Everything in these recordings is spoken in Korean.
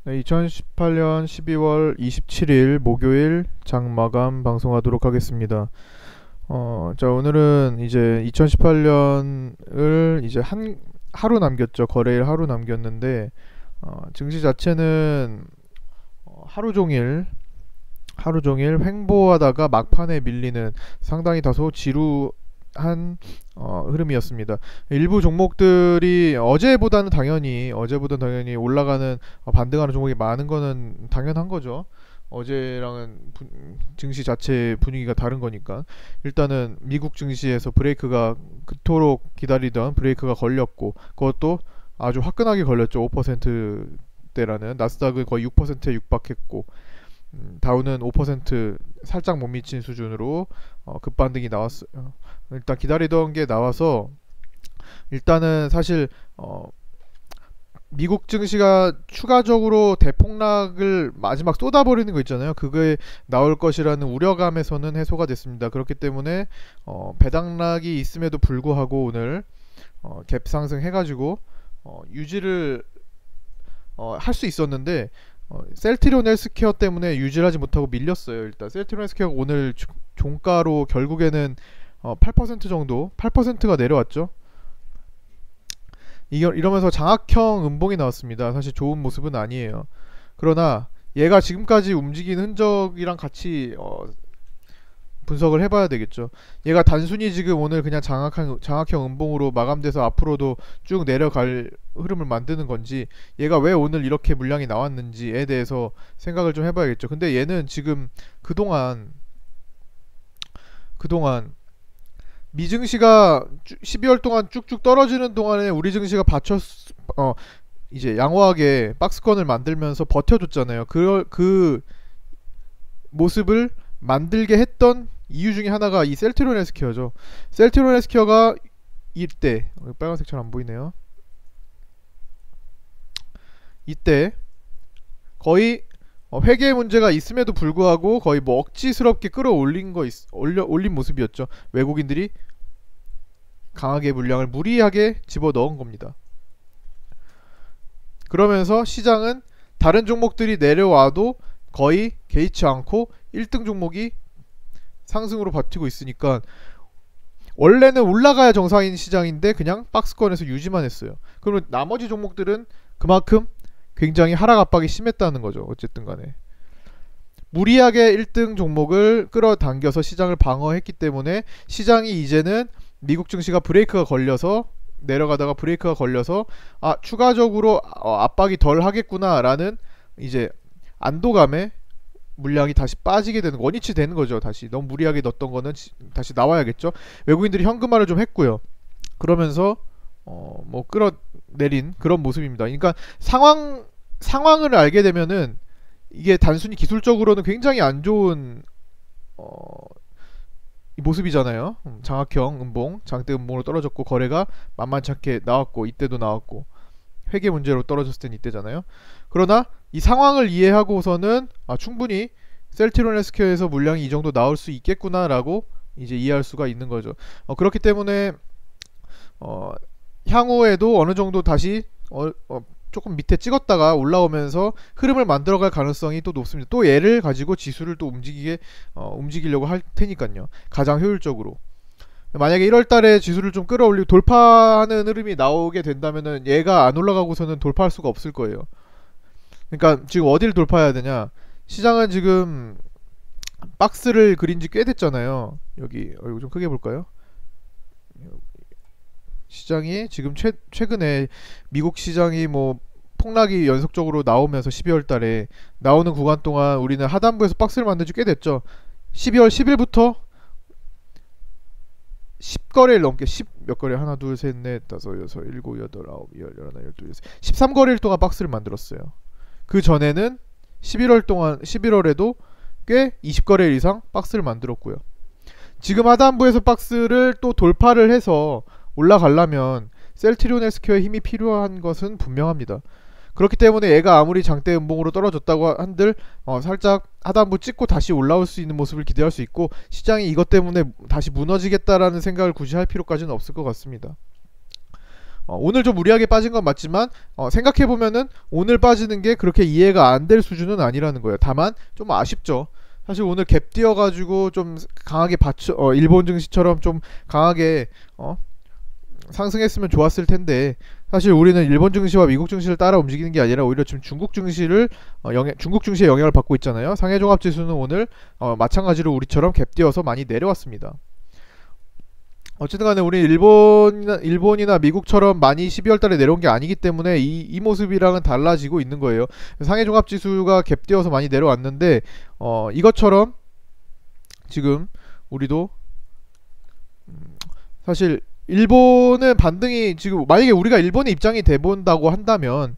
네, 2018년 12월 27일 목요일 장마감 방송하도록 하겠습니다. 자, 오늘은 이제 2018년을 이제 하루 남겼죠. 거래일 하루 남겼는데, 증시 자체는 하루 종일 횡보하다가 막판에 밀리는 상당히 다소 지루한 흐름이었습니다. 일부 종목들이 어제보다는 당연히 올라가는 반등하는 종목이 많은 거는 당연한 거죠. 어제랑은 증시 자체 분위기가 다른 거니까. 일단은 미국 증시에서 브레이크가 그토록 기다리던 브레이크가 걸렸고, 그것도 아주 화끈하게 걸렸죠. 5%대라는 나스닥은 거의 6%에 육박했고, 다우는 5% 살짝 못 미친 수준으로 급반등이 나왔어요. 일단 기다리던 게 나와서, 일단은 사실 미국 증시가 추가적으로 대폭락을 마지막 쏟아버리는 거 있잖아요. 그거에 나올 것이라는 우려감에서는 해소가 됐습니다. 그렇기 때문에 배당락이 있음에도 불구하고 오늘 갭 상승해가지고 유지를 할 수 있었는데, 셀트리온 헬스케어 때문에 유지를 하지 못하고 밀렸어요. 일단 셀트리온 헬스케어가 오늘 종가로 결국에는 8% 정도, 8%가 내려왔죠. 이러면서 장악형 음봉이 나왔습니다. 사실 좋은 모습은 아니에요. 그러나 얘가 지금까지 움직인 흔적이랑 같이 분석을 해봐야 되겠죠. 얘가 단순히 지금 오늘 그냥 장악형 음봉으로 마감돼서 앞으로도 쭉 내려갈 흐름을 만드는 건지, 얘가 왜 오늘 이렇게 물량이 나왔는지에 대해서 생각을 좀 해봐야겠죠. 근데 얘는 지금 그동안 미증시가 12월 동안 쭉쭉 떨어지는 동안에 우리 증시가 이제 양호하게 박스권을 만들면서 버텨줬잖아요. 그 모습을 만들게 했던 이유 중에 하나가 이 셀트리온 헬스케어죠. 셀트리온 헬스케어가 이때, 빨간색 잘 안 보이네요. 이때 거의 회계 문제가 있음에도 불구하고 거의 뭐 억지스럽게 올린 모습이었죠. 외국인들이 강하게 물량을 무리하게 집어넣은 겁니다. 그러면서 시장은 다른 종목들이 내려와도 거의 개의치 않고 1등 종목이 상승으로 버티고 있으니까, 원래는 올라가야 정상인 시장인데 그냥 박스권에서 유지만 했어요. 그러면 나머지 종목들은 그만큼 굉장히 하락 압박이 심했다는 거죠. 어쨌든 간에 무리하게 1등 종목을 끌어당겨서 시장을 방어했기 때문에, 시장이 이제는 미국 증시가 내려가다가 브레이크가 걸려서 추가적으로 압박이 덜 하겠구나 라는 이제 안도감에 물량이 다시 빠지게 되는, 원위치 되는 거죠. 다시 너무 무리하게 넣었던 거는 다시 나와야겠죠. 외국인들이 현금화를 좀 했고요. 그러면서 뭐 끌어내린 그런 모습입니다. 그러니까 상황을 알게 되면은 이게 단순히 기술적으로는 굉장히 안 좋은 이 모습이잖아요. 장악형 음봉, 장대 음봉으로 떨어졌고, 거래가 만만치 않게 나왔고, 이때도 나왔고, 회계 문제로 떨어졌을 땐 이때잖아요. 그러나 이 상황을 이해하고서는 충분히 셀트리온 헬스케어에서 물량이 이 정도 나올 수 있겠구나라고 이제 이해할 수가 있는 거죠. 그렇기 때문에 향후에도 어느 정도 다시 조금 밑에 찍었다가 올라오면서 흐름을 만들어갈 가능성이 또 높습니다. 또 얘를 가지고 지수를 또 움직이려고 할 테니까요. 가장 효율적으로. 만약에 1월달에 지수를 좀 끌어올리고 돌파하는 흐름이 나오게 된다면은 얘가 안 올라가고서는 돌파할 수가 없을 거예요. 그러니까 지금 어디를 돌파해야 되냐? 시장은 지금 박스를 그린 지 꽤 됐잖아요. 여기 이거 좀 크게 볼까요? 시장이 지금 최근에 미국 시장이 뭐 폭락이 연속적으로 나오면서 12월 달에 나오는 구간 동안 우리는 하단부에서 박스를 만든 지 꽤 됐죠. 12월 10일부터 10거래일 넘게, 10 몇 거래, 하나 둘 셋 넷 다섯 여섯 일곱 여덟 아홉 열 열하나 열둘 열셋 13거래일 동안 박스를 만들었어요. 그 전에는 11월에도 꽤 20거래일 이상 박스를 만들었고요. 지금 하단부에서 박스를 또 돌파를 해서 올라가려면 셀트리온 헬스케어의 힘이 필요한 것은 분명합니다. 그렇기 때문에 얘가 아무리 장대 음봉으로 떨어졌다고 한들 살짝 하단부 찍고 다시 올라올 수 있는 모습을 기대할 수 있고, 시장이 이것 때문에 다시 무너지겠다라는 생각을 굳이 할 필요까지는 없을 것 같습니다. 오늘 좀 무리하게 빠진 건 맞지만 생각해보면은 오늘 빠지는 게 그렇게 이해가 안 될 수준은 아니라는 거예요. 다만 좀 아쉽죠. 사실 오늘 갭 뛰어가지고 좀 강하게 받쳐 일본 증시처럼 좀 강하게 상승했으면 좋았을 텐데, 사실 우리는 일본 증시와 미국 증시를 따라 움직이는 게 아니라 오히려 지금 중국 증시를 중국 증시의 영향을 받고 있잖아요. 상해 종합 지수는 오늘 마찬가지로 우리처럼 갭 뛰어서 많이 내려왔습니다. 어쨌든 간에 우리 일본이나 미국처럼 많이 12월 달에 내려온 게 아니기 때문에 이 모습이랑은 달라지고 있는 거예요. 상해 종합 지수가 갭 뛰어서 많이 내려왔는데 이것처럼 지금 우리도 사실 일본은 반등이, 지금 만약에 우리가 일본의 입장이 돼본다고 한다면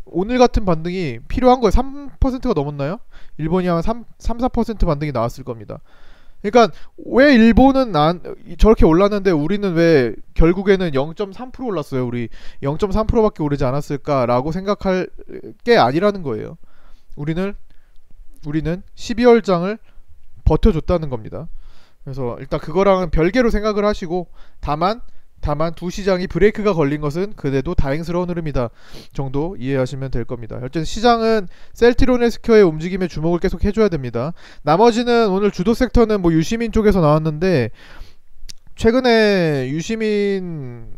오늘 같은 반등이 필요한 거예요. 3%가 넘었나요? 일본이 한 4% 반등이 나왔을 겁니다. 그러니까 왜 일본은 저렇게 올랐는데 우리는 왜 결국에는 0.3% 올랐어요. 우리 0.3%밖에 오르지 않았을까라고 생각할 게 아니라는 거예요. 우리는 12월장을 버텨줬다는 겁니다. 그래서 일단 그거랑은 별개로 생각을 하시고, 다만 두 시장이 브레이크가 걸린 것은 그래도 다행스러운 흐름이다 정도 이해하시면 될 겁니다. 어쨌든 시장은 셀트리온헬스케어의 움직임에 주목을 계속 해줘야 됩니다. 나머지는 오늘 주도 섹터는 뭐 유시민 쪽에서 나왔는데, 최근에 유시민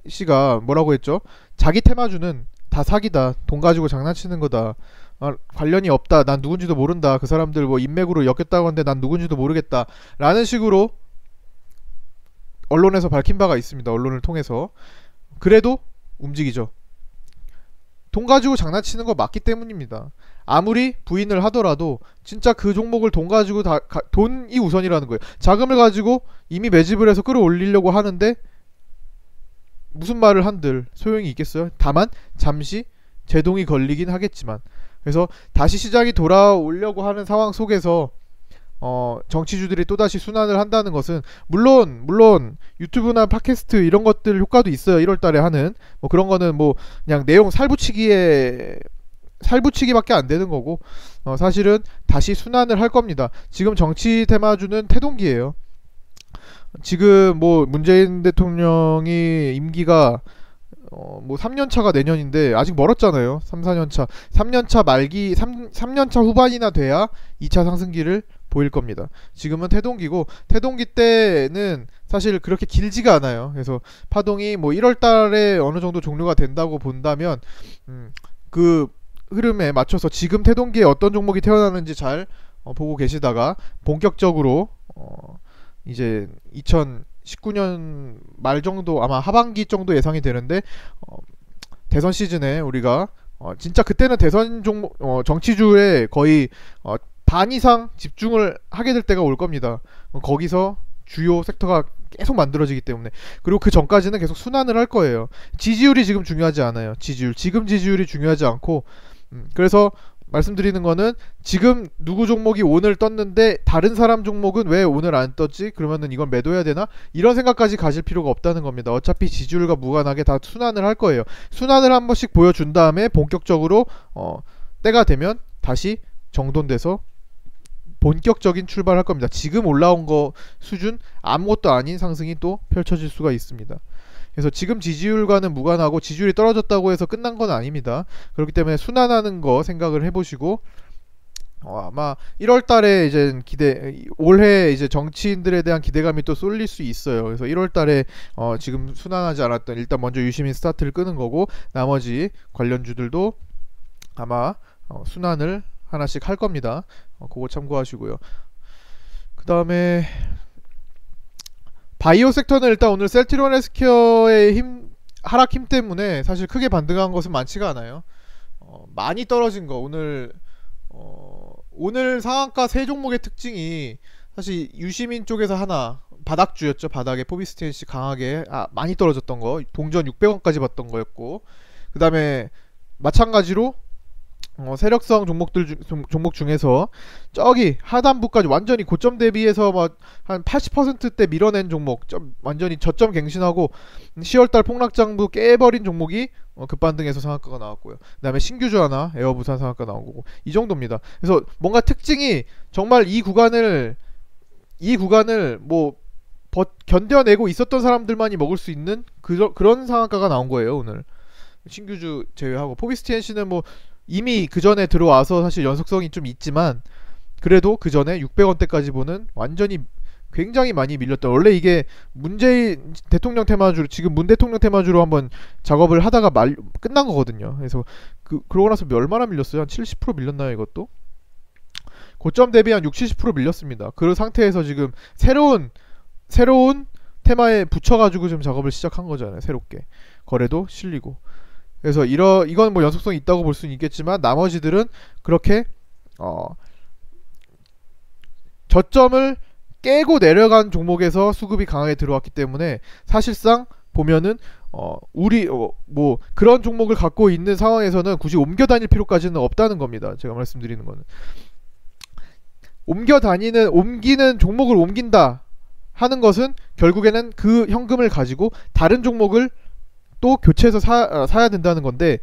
씨가 뭐라고 했죠? 자기 테마주는 다 사기다, 돈 가지고 장난치는 거다, 관련이 없다, 난 누군지도 모른다, 그 사람들 뭐 인맥으로 엮였다고 하는데 난 누군지도 모르겠다 라는 식으로 언론에서 밝힌 바가 있습니다. 언론을 통해서. 그래도 움직이죠. 돈 가지고 장난치는 거 맞기 때문입니다. 아무리 부인을 하더라도 진짜 그 종목을 돈 가지고 돈이 우선이라는 거예요. 자금을 가지고 이미 매집을 해서 끌어올리려고 하는데 무슨 말을 한들 소용이 있겠어요? 다만 잠시 제동이 걸리긴 하겠지만, 그래서 다시 시장이 돌아오려고 하는 상황 속에서 정치주들이 또다시 순환을 한다는 것은, 물론 유튜브나 팟캐스트 이런 것들 효과도 있어요. 1월달에 하는 뭐 그런 거는 뭐 그냥 내용 살붙이기밖에 안 되는 거고, 사실은 다시 순환을 할 겁니다. 지금 정치 테마주는 태동기예요. 지금 뭐 문재인 대통령이 임기가 뭐 3년차가 내년인데 아직 멀었잖아요. 3-4년차 3년차 후반이나 돼야 2차 상승기를 보일 겁니다. 지금은 태동기고, 태동기 때는 사실 그렇게 길지가 않아요. 그래서 파동이 뭐 1월달에 어느 정도 종료가 된다고 본다면 그 흐름에 맞춰서 지금 태동기에 어떤 종목이 태어나는지 잘 보고 계시다가 본격적으로 이제 2019년 말 정도, 아마 하반기 정도 예상이 되는데, 대선 시즌에 우리가 진짜 그때는 대선 종목 정치주에 거의 반 이상 집중을 하게 될 때가 올 겁니다. 거기서 주요 섹터가 계속 만들어지기 때문에. 그리고 그 전까지는 계속 순환을 할 거예요. 지지율이 지금 중요하지 않아요. 지금 지지율이 중요하지 않고, 그래서 말씀드리는 거는, 지금 누구 종목이 오늘 떴는데 다른 사람 종목은 왜 오늘 안 떴지? 그러면은 이건 매도해야 되나? 이런 생각까지 가질 필요가 없다는 겁니다. 어차피 지지율과 무관하게 다 순환을 할 거예요. 순환을 한 번씩 보여준 다음에 본격적으로 때가 되면 다시 정돈돼서 본격적인 출발할 겁니다. 지금 올라온 거 수준 아무것도 아닌 상승이 또 펼쳐질 수가 있습니다. 그래서 지금 지지율과는 무관하고, 지지율이 떨어졌다고 해서 끝난 건 아닙니다. 그렇기 때문에 순환하는 거 생각을 해보시고, 아마 1월달에 이제 올해 이제 정치인들에 대한 기대감이 또 쏠릴 수 있어요. 그래서 1월달에 지금 순환하지 않았던, 일단 먼저 유시민 스타트를 끄는 거고, 나머지 관련주들도 아마 순환을 하나씩 할 겁니다. 그거 참고하시고요. 그 다음에 바이오 섹터는 일단 오늘 셀트리온헬스케어의 하락 힘 때문에 사실 크게 반등한 것은 많지가 않아요. 많이 떨어진 거, 오늘 상한가 세 종목의 특징이 사실 유시민 쪽에서 하나 바닥주였죠. 바닥에 포비스텐시 강하게 많이 떨어졌던 거, 동전 600원까지 봤던 거였고, 그 다음에 마찬가지로 세력성 종목 중에서 저기 하단부까지 완전히 고점 대비해서 막 한 80%대 밀어낸 종목, 완전히 저점 갱신하고 10월달 폭락장부 깨버린 종목이 급반등해서 상한가가 나왔고요. 그 다음에 신규주 하나 에어부산 상한가 나온 거고, 이 정도입니다. 그래서 뭔가 특징이 정말 이 구간을 뭐 견뎌내고 있었던 사람들만이 먹을 수 있는 그런 상한가가 나온 거예요 오늘. 신규주 제외하고 포비스티엔시는 뭐 이미 그 전에 들어와서 사실 연속성이 좀 있지만 그래도 그 전에 600원대까지 보는 완전히 굉장히 많이 밀렸다. 원래 이게 문재인 대통령 테마주로 지금 문 대통령 테마주로 한번 작업을 하다가 끝난 거거든요. 그래서 그러고 나서 얼마나 밀렸어요? 한 70% 밀렸나요 이것도? 고점 대비 한 60-70% 밀렸습니다. 그 상태에서 지금 새로운 테마에 붙여가지고 좀 작업을 시작한 거잖아요. 새롭게 거래도 실리고. 그래서 이건 뭐 연속성이 있다고 볼 수는 있겠지만 나머지들은 그렇게 저점을 깨고 내려간 종목에서 수급이 강하게 들어왔기 때문에 사실상 보면은 뭐 그런 종목을 갖고 있는 상황에서는 굳이 옮겨 다닐 필요까지는 없다는 겁니다. 제가 말씀드리는 거는 옮기는 종목을 옮긴다 하는 것은 결국에는 그 현금을 가지고 다른 종목을 또 교체해서 사야 된다는 건데,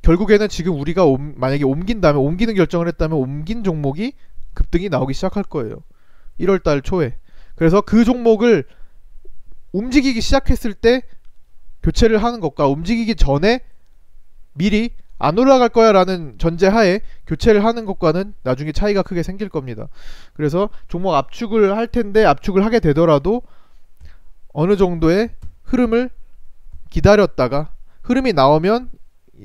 결국에는 지금 우리가 만약에 옮기는 결정을 했다면 옮긴 종목이 급등이 나오기 시작할 거예요. 1월달 초에. 그래서 그 종목을 움직이기 시작했을 때 교체를 하는 것과 움직이기 전에 미리 안 올라갈 거야 라는 전제하에 교체를 하는 것과는 나중에 차이가 크게 생길 겁니다. 그래서 종목 압축을 할 텐데, 압축을 하게 되더라도 어느 정도의 흐름을 기다렸다가 흐름이 나오면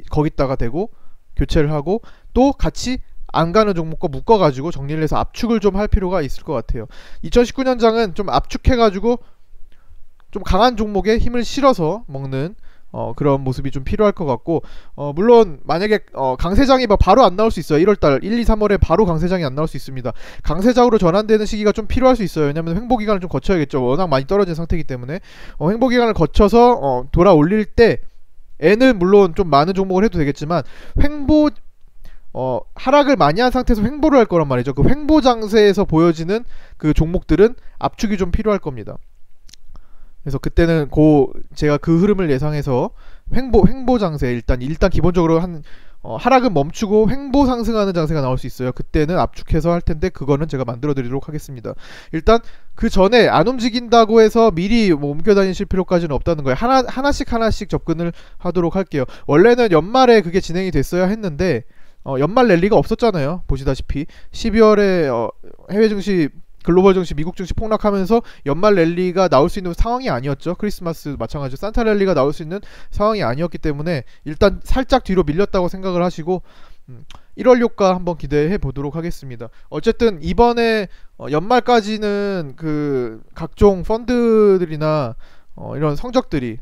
거기다가 대고 교체를 하고 또 같이 안 가는 종목과 묶어가지고 정리를 해서 압축을 좀 할 필요가 있을 것 같아요. 2019년장은 좀 압축해가지고 좀 강한 종목에 힘을 실어서 먹는 그런 모습이 좀 필요할 것 같고, 물론 만약에 강세장이 바로 안 나올 수 있어요. 1월달 1, 2, 3월에 바로 강세장이 안 나올 수 있습니다. 강세장으로 전환되는 시기가 좀 필요할 수 있어요. 왜냐면 횡보기간을 좀 거쳐야겠죠. 워낙 많이 떨어진 상태이기 때문에 횡보기간을 거쳐서 돌아 올릴 때 N은 물론 좀 많은 종목을 해도 되겠지만 하락을 많이 한 상태에서 횡보를 할 거란 말이죠. 그 횡보 장세에서 보여지는 그 종목들은 압축이 좀 필요할 겁니다. 그래서 그때는 제가 그 흐름을 예상해서 횡보 장세 일단 기본적으로 하락은 멈추고 횡보 상승하는 장세가 나올 수 있어요. 그때는 압축해서 할 텐데 그거는 제가 만들어 드리도록 하겠습니다. 일단 그 전에 안 움직인다고 해서 미리 뭐 옮겨 다니실 필요까지는 없다는 거예요. 하나씩 접근을 하도록 할게요. 원래는 연말에 그게 진행이 됐어야 했는데 연말 랠리가 없었잖아요. 보시다시피 12월에 해외 증시, 글로벌 증시, 미국 증시 폭락하면서 연말 랠리가 나올 수 있는 상황이 아니었죠. 크리스마스 마찬가지로 산타 랠리가 나올 수 있는 상황이 아니었기 때문에 일단 살짝 뒤로 밀렸다고 생각을 하시고 1월 효과 한번 기대해 보도록 하겠습니다. 어쨌든 이번에 연말까지는 그 각종 펀드들이나 이런 성적들이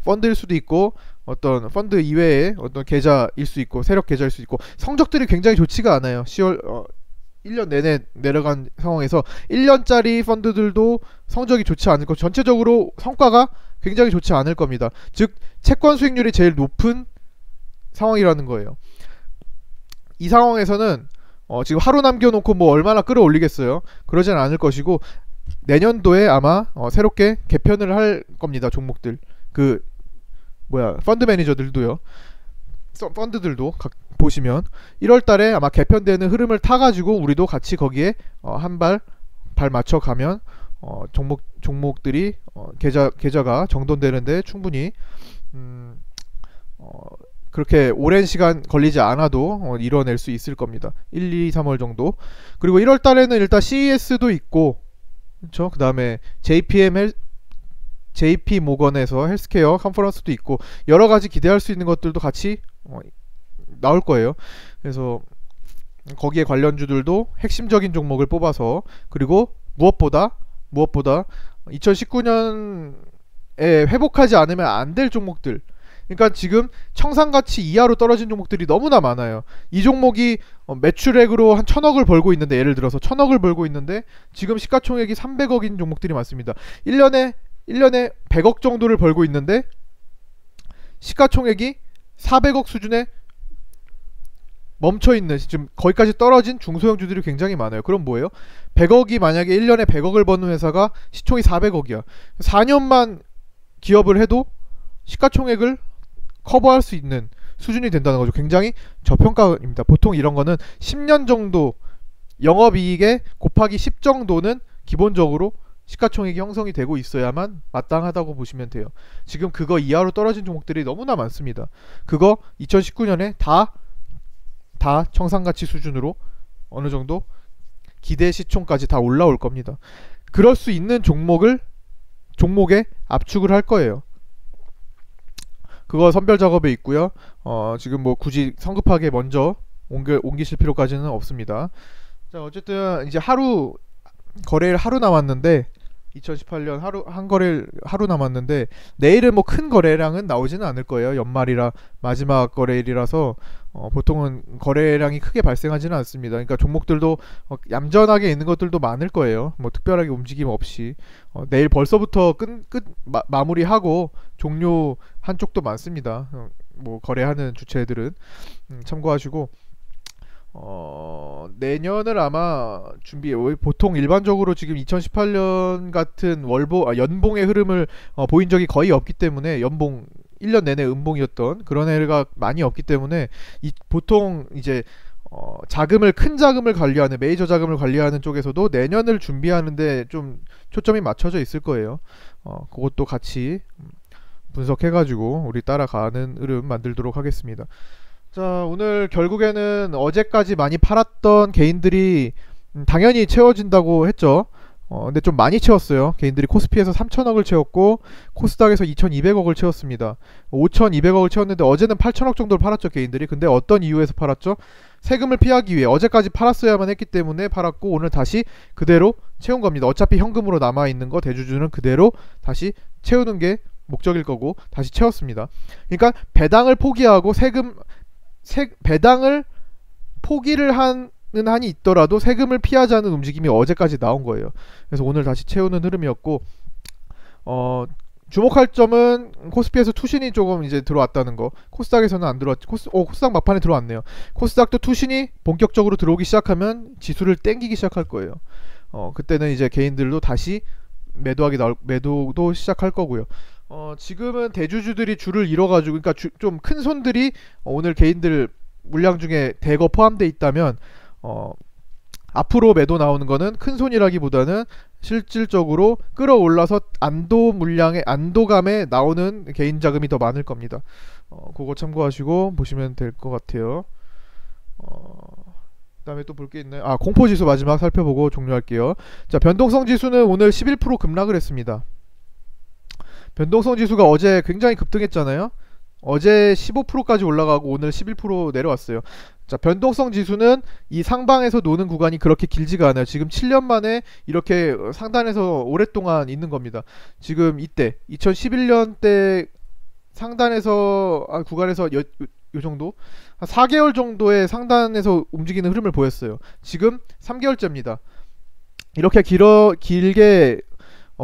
펀드일 수도 있고 어떤 펀드 이외의 어떤 계좌일 수 있고 세력 계좌일 수 있고 성적들이 굉장히 좋지가 않아요. 1년 내내 내려간 상황에서 1년짜리 펀드들도 성적이 좋지 않을 것, 전체적으로 성과가 굉장히 좋지 않을 겁니다. 즉 채권 수익률이 제일 높은 상황이라는 거예요. 이 상황에서는 지금 하루 남겨놓고 뭐 얼마나 끌어올리겠어요. 그러진 않을 것이고 내년도에 아마 새롭게 개편을 할 겁니다. 종목들 펀드 매니저들도요. 펀드들도 보시면 1월달에 아마 개편되는 흐름을 타가지고 우리도 같이 거기에 발 맞춰가면 종목들이 계좌가 정돈되는데 충분히 그렇게 오랜 시간 걸리지 않아도 이뤄낼 수 있을 겁니다. 1, 2, 3월 정도. 그리고 1월달에는 일단 CES도 있고, 그렇죠? 그 다음에 JP 모건에서 헬스케어 컨퍼런스도 있고 여러가지 기대할 수 있는 것들도 같이 나올 거예요. 그래서 거기에 관련주들도 핵심적인 종목을 뽑아서, 그리고 무엇보다 2019년에 회복하지 않으면 안 될 종목들, 그러니까 지금 청산가치 이하로 떨어진 종목들이 너무나 많아요. 이 종목이 매출액으로 한 1000억을 벌고 있는데, 예를 들어서 1000억을 벌고 있는데 지금 시가총액이 300억인 종목들이 많습니다. 1년에 100억 정도를 벌고 있는데 시가총액이 400억 수준에 멈춰있는, 지금 거기까지 떨어진 중소형주들이 굉장히 많아요. 그럼 뭐예요? 100억이 만약에 1년에 100억을 버는 회사가 시총이 400억이야. 4년만 기업을 해도 시가총액을 커버할 수 있는 수준이 된다는 거죠. 굉장히 저평가입니다. 보통 이런 거는 10년 정도 영업이익에 곱하기 10 정도는 기본적으로 시가총액이 형성이 되고 있어야만 마땅하다고 보시면 돼요. 지금 그거 이하로 떨어진 종목들이 너무나 많습니다. 그거 2019년에 다 청산가치 수준으로 어느 정도 기대 시총까지 다 올라올 겁니다. 그럴 수 있는 종목에 압축을 할 거예요. 그거 선별 작업에 있고요. 지금 뭐 굳이 성급하게 먼저 옮기실 필요까지는 없습니다. 자, 어쨌든 이제 거래일 하루 남았는데 2018년 거래일 하루 남았는데 내일은 뭐 큰 거래량은 나오지는 않을 거예요. 연말이라 마지막 거래일이라서 보통은 거래량이 크게 발생하지는 않습니다. 그러니까 종목들도 얌전하게 있는 것들도 많을 거예요. 뭐 특별하게 움직임 없이 내일 벌써부터 마무리하고 종료한 쪽도 많습니다. 뭐 거래하는 주체들은 참고하시고 내년을 아마 보통 일반적으로 지금 2018년 같은 연봉의 흐름을 보인 적이 거의 없기 때문에 1년 내내 음봉이었던 그런 해가 많이 없기 때문에 보통 이제 큰 자금을 관리하는 메이저 자금을 관리하는 쪽에서도 내년을 준비하는데 좀 초점이 맞춰져 있을 거예요. 그것도 같이 분석해가지고 우리 따라가는 흐름 만들도록 하겠습니다. 자, 오늘 결국에는 어제까지 많이 팔았던 개인들이 당연히 채워진다고 했죠. 근데 좀 많이 채웠어요. 개인들이 코스피에서 3천억을 채웠고 코스닥에서 2,200억을 채웠습니다. 5,200억을 채웠는데 어제는 8천억 정도를 팔았죠, 개인들이. 근데 어떤 이유에서 팔았죠? 세금을 피하기 위해 어제까지 팔았어야만 했기 때문에 팔았고 오늘 다시 그대로 채운 겁니다. 어차피 현금으로 남아있는 거 대주주는 그대로 다시 채우는 게 목적일 거고 다시 채웠습니다. 그러니까 배당을 포기하고 배당을 포기를 하는 한이 있더라도 세금을 피하자는 움직임이 어제까지 나온 거예요. 그래서 오늘 다시 채우는 흐름이었고 주목할 점은 코스피에서 투신이 조금 이제 들어왔다는 거. 코스닥에서는 안 들어왔지. 코스닥 막판에 들어왔네요. 코스닥도 투신이 본격적으로 들어오기 시작하면 지수를 땡기기 시작할 거예요. 그때는 이제 개인들도 다시 매도도 시작할 거고요. 지금은 대주주들이 줄을 이뤄가지고, 그러니까 좀 큰 손들이 오늘 개인들 물량 중에 대거 포함되어 있다면, 앞으로 매도 나오는 거는 큰 손이라기보다는 실질적으로 끌어올라서 안도감에 나오는 개인 자금이 더 많을 겁니다. 그거 참고하시고 보시면 될 것 같아요. 그다음에 또 볼 게 있나요? 공포지수 마지막 살펴보고 종료할게요. 자, 변동성 지수는 오늘 11% 급락을 했습니다. 변동성 지수가 어제 굉장히 급등했잖아요. 어제 15%까지 올라가고 오늘 11% 내려왔어요. 자, 변동성 지수는 이 상방에서 노는 구간이 그렇게 길지가 않아요. 지금 7년 만에 이렇게 상단에서 오랫동안 있는 겁니다. 지금 이때 2011년 때 상단에서 구간에서 요 정도? 한 4개월 정도의 상단에서 움직이는 흐름을 보였어요. 지금 3개월째입니다. 이렇게 길게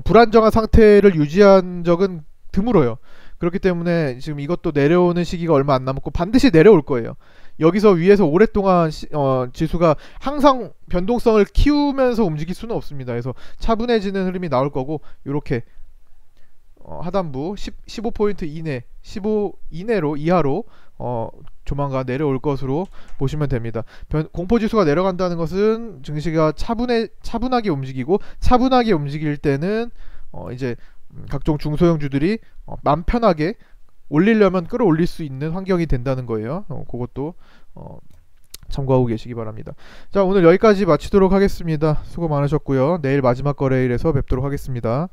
불안정한 상태를 유지한 적은 드물어요. 그렇기 때문에 지금 이것도 내려오는 시기가 얼마 안 남았고 반드시 내려올 거예요. 여기서 위에서 오랫동안 지수가 항상 변동성을 키우면서 움직일 수는 없습니다. 그래서 차분해지는 흐름이 나올 거고, 이렇게 하단부 15포인트 이내, 15 이하로 조만간 내려올 것으로 보시면 됩니다. 공포지수가 내려간다는 것은 증시가 차분하게 움직이고, 차분하게 움직일 때는 이제 각종 중소형주들이 맘 편하게 올리려면 끌어올릴 수 있는 환경이 된다는 거예요. 그것도 참고하고 계시기 바랍니다. 자, 오늘 여기까지 마치도록 하겠습니다. 수고 많으셨고요. 내일 마지막 거래일에서 뵙도록 하겠습니다.